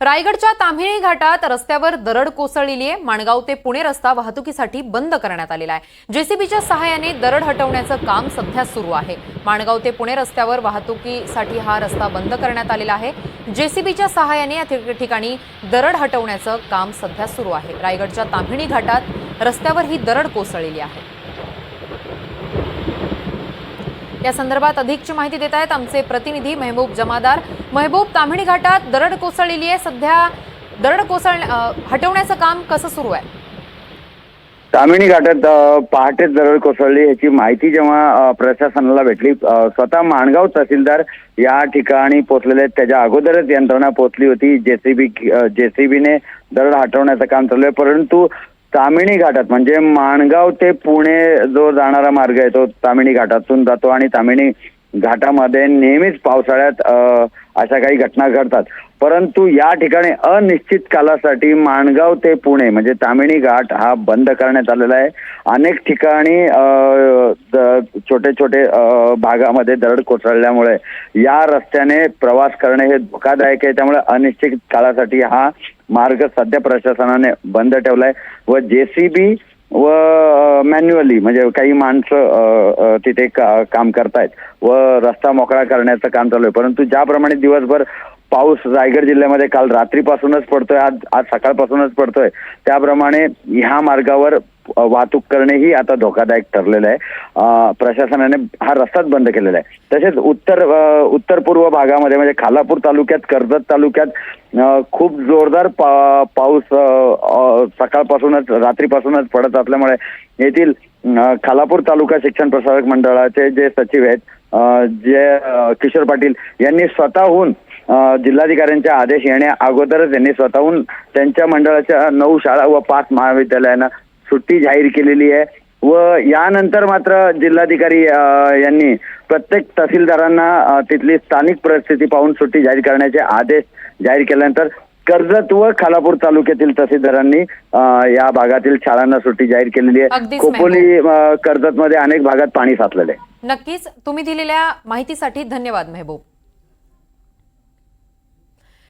रायगडच्या ताम्हिणी घाटात रस्त्यावर दरड कोसळलेली आहे। माणगाव ते पुणे रस्ता वाहतुकीसाठी बंद करण्यात आलेला आहे। जेसीबीच्या सहाय्याने दरड हटवण्याचं काम सध्या सुरू आहे। माणगाव ते पुणे रस्त्यावर वाहतुकीसाठी हा रस्ता बंद करण्यात आलेला आहे। जेसीबीच्या सहाय्याने या ठिकाणी दरड हटवण्याचं काम सध्या सुरू आहे। रायगडच्या ताम्हिणी घाटात रस्त्यावर ही दरड कोसळलेली आहे। या संदर्भात अधिकची माहिती देत आहेत आमचे प्रतिनिधी महबूब जमादार। महबूब, ताम्हिणी घाटात दरड कोसळलेली आहे, सध्या दरड हटवण्याचं काम कसं सुरू आहे? ताम्हिणी घाटात पहाटे दरड कोसळली याची माहिती जेव्हा प्रशासनाला भेटली, स्वतः माणगाव तहसीलदार या ठिकाणी पोहोचलेले, त्याच्या अगोदरच यंत्रणा पोहोचली होती। जेसीबीने दरड हटवण्याचं काम चालू आहे, परंतु ताम्हिणी घाटात म्हणजे माणगाव ते पुणे जो जाणारा मार्ग आहे तो ताम्हिणी घाटातून जातो आणि ताम्हिणी घाटामध्ये नेहमीच पावसाळ्यात अशा काही घटना घडतात। परंतु या ठिकाणी अनिश्चित कालासाठी माणगाव ते पुणे म्हणजे ताम्हिणी घाट हा बंद करण्यात आलेला आहे। अनेक ठिकाणी छोटे छोटे भागामध्ये दरड कोसळल्यामुळे या रस्त्याने प्रवास करणे हे धोकादायक आहे। त्यामुळे अनिश्चित कालासाठी हा मार्ग सध्या प्रशासनाने बंद ठेवलाय व जेसीबी व मॅन्युअली म्हणजे काही माणसं तिथे काम करतायत व रस्ता मोकळा करण्याचं काम चालू आहे। परंतु ज्याप्रमाणे दिवसभर पाऊस रायगड जिल्ह्यामध्ये काल रात्रीपासूनच पडतोय, आज सकाळपासूनच पडतोय, त्याप्रमाणे ह्या मार्गावर वाहतूक करणेही आता धोकादायक ठरलेलं आहे। प्रशासनाने हा रस्ताच बंद केलेला आहे। तसेच उत्तर पूर्व भागामध्ये म्हणजे खालापूर तालुक्यात, कर्जत तालुक्यात खूप जोरदार पाऊस सकाळपासूनच रात्रीपासूनच पडत असल्यामुळे येथील खालापूर तालुका शिक्षण प्रसारक मंडळाचे जे सचिव आहेत जे किशोर पाटील यांनी स्वतःहून जिल्हाधिकाऱ्यांच्या आदेश येण्या अगोदरच यांनी स्वतःहून त्यांच्या मंडळाच्या 9 शाळा व 5 महाविद्यालयांना सुट्टी जाहीर केलेली आहे व यानंतर मात्र जिल्हाधिकारी यांनी प्रत्येक तहसीलदारांना तिथली स्थानिक परिस्थिती पाहून सुट्टी जाहीर करण्याचे आदेश जाहीर केल्यानंतर कर्जत व खालापूर तालुक्यातील तहसीलदारांनी या भागातील शाळांना सुट्टी जाहीर केलेली आहे। खोपोली कर्जत मध्ये अनेक भागात पाणी साचलेले आहे। नक्कीच तुम्ही दिलेल्या माहितीसाठी धन्यवाद महबूब।